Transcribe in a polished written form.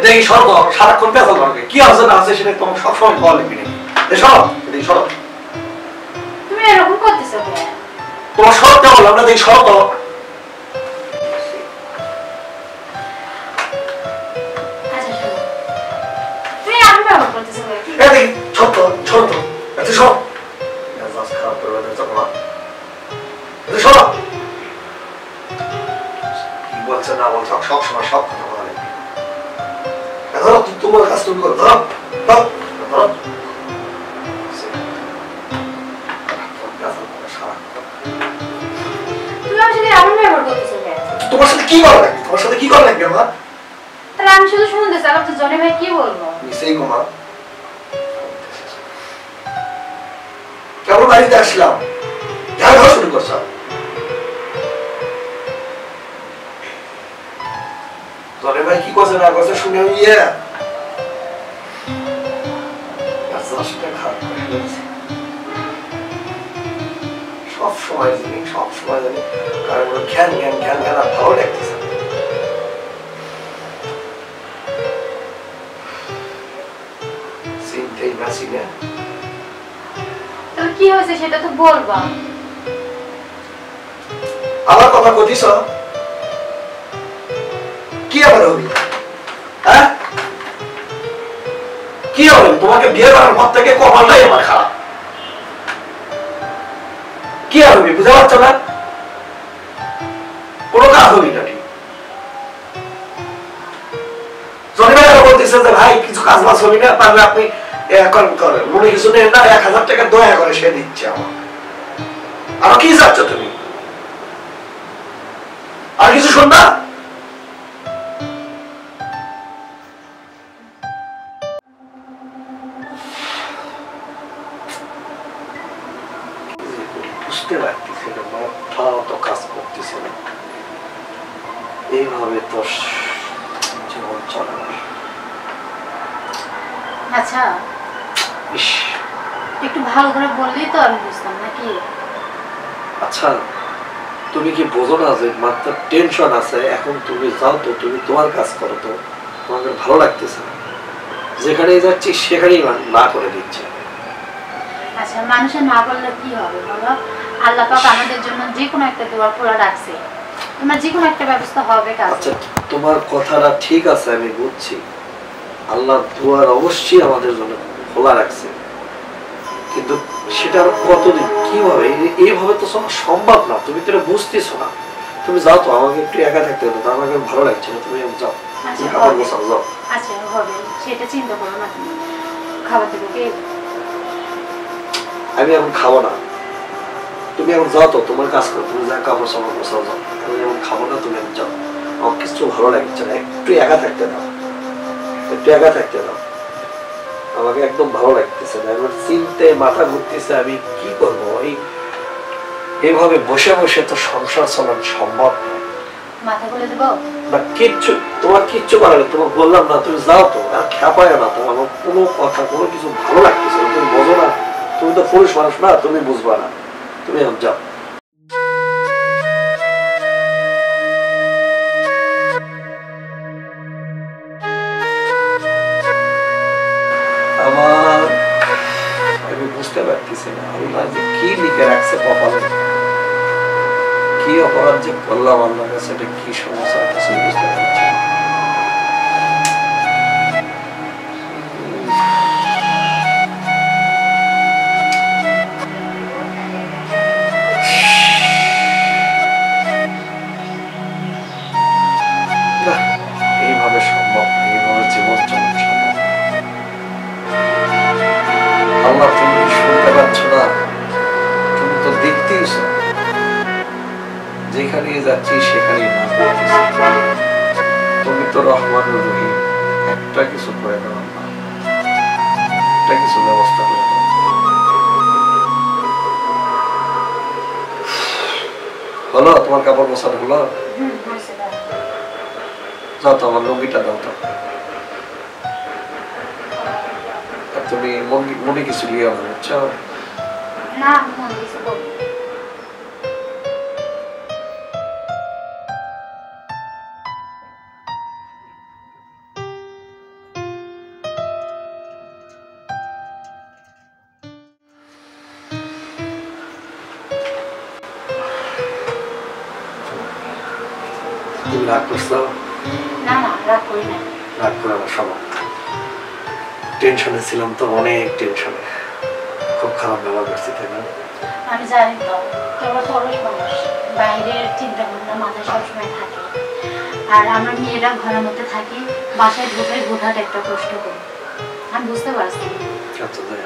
দেখি সরব সারাক্ষণ পেঁচাল মারবে কি আছে না আছে সেটা তোমাকে সবসময় খাওয়া লাগবে নাকি সরব দেখি সরব তুমি এরকম করতেছো কেন তোমার সরবটা বললাম না দেখি সরব ছোট ছোট এত সব খারাপ করবে সব কি বলছে না বলছে সব সময় সব কথা বলা লাগবে ধরো তোমার কাজ তুমি করো ধরো ধরো তোমার সাথে কি করা লাগবে তোমার সাথে কি করা লাগবে আমার তাহলে আমি শুধু শুনতেছি আর তো জনি ভাই কি বলবো নিশ্চয়ই কুমার কেমন বাড়িতে আসলাম ঝাড়া শুরু করছ জনি ভাই কি করছে না করছে শুনে ইয়ে সব সময় জানি কারণ জ্ঞান আর ভালো লাগতেছে চিনতেই না চিনে তবে কি হয়েছে সেটা তো বলবা আমার কথা কইছ কি আবার হবি হ্যাঁ কি হবে তোমাকে বিয়ে করার পর থেকে কপালটাই আমার খারাপ কি হবে বুঝতে পারছো না কোনো কাজ হবি না ঠিক জনিবাই বলতেছে যে ভাই কিছু কাজ বাজ হবি না পারলে আপনি মনে কিছু নেই না 1000 টাকা দয়া করে সে দিচ্ছে আমার আর কি চাচ্ছ তুমি আর কিছু শুনবা বুঝতে পারতেছি না মাথাও তো কাজ করতেছে না এইভাবে তো জীবন চলে না আচ্ছা একটু ভালো করে বললেই তো আমি বুঝতাম নাকি আচ্ছা তুমি কি বোঝো না যে মাত্র টেনশন আছে এখন তুমি যাও তো তুমি তোমার কাজ করো তো তোমাকে ভালো লাগতেছে না যেখানেই যাচ্ছি সেখানেই না করে দিচ্ছে আচ্ছা মানুষের না বললে কি হবে বলো আল্লাহ পাক আমাদের জন্য যে কোনো একটা দুয়ার খোলা রাখছে তোমার যে কোনো একটা ব্যবস্থা হবে কাজ আচ্ছা তোমার কথাটা ঠিক আছে আমি বুঝছি আল্লাহ দুয়ার অবশ্যই আমাদের জন্য খোলা রাখছে কিন্তু সেটা কতদিন কিভাবে এইভাবে তো সম্ভব না তুমি তো বুঝতেছো না তুমি যাও তো আমাকে একটু একা থাকতে হতো আমাকে ভালো লাগছে না তুমি যাও খাবার বসাও যাও আচ্ছা হবে সেটা চিন্তা করো না খাবার দেবো কে আমি এখন খাবো না তুমি এখন যাও তো তোমার কাজ করো তুমি যা কাপড় সাপড় বসাও যাও আমি এখন খাবো না তুমি যাও আমার কিছু ভালো লাগছে না একটু একা থাকতে দাও একটু একা থাকতে দাও আমাকে একদম ভালো লাগতেছে না এবার চিন্তে মাথা ঘুরতেছে আমি কি করবো এইভাবে বসে বসে তো সংসার চালানো সম্ভব মাথা খুলে দেবো না কিচ্ছু তোমার কিচ্ছু করার তোমার বললাম না তুমি যাও তো আর খেপায় না তোমার আমার কোনো কথা কোনো কিছু ভালো লাগতেছে তুমি বোঝো না তুমি তো পুরুষ মানুষ না তুমি বুঝবা না তুমি এখন যাও আমি বুঝতে পারতেছি না আল্লাহ যে কি লিখে রাখছে কপালে কি অপরাধ যে করলাম আল্লাহর কাছে এটা কি সমস্যা আছে বুঝতে পারছি না এইভাবে সম্ভব এইভাবে জীবন চলানো সম্ভব আল্লাহ তুমি শুনতে পাচ্ছ না তুমি তো দেখতেইছ যেখানে যাচ্ছি সেখানেই না তুমি তো রহমান রহিম একটা কিছু করে দাও না একটা কিছু ব্যবস্থা করে দাও হলো তোমার কাপড় বসানো হলো যাও তো আমার লুঙ্গিটা দাও তো তুমি মনে কিছু লিয়ে হবে বুঝছো না মনে কিছু বলবো তুমি রাগ করছো? না না, রাগ করি না। রাগ করে না, শোনো, টেনশনে ছিলাম তো, অনেক টেনশনে, খুব খারাপ ব্যবহার করছি, তাই না? আমি জানি তো, তোমরা তো অলস মানুষ, বাইরের চিন্তা ভাবনা মাথায় সবসময় থাকে। আর আমরা মেয়েরা ঘরের মধ্যে থাকি, বাসায় ঢুকে হুটহাট একটা প্রশ্ন করি। আমি বুঝতে পারছি। আচ্ছা, তাই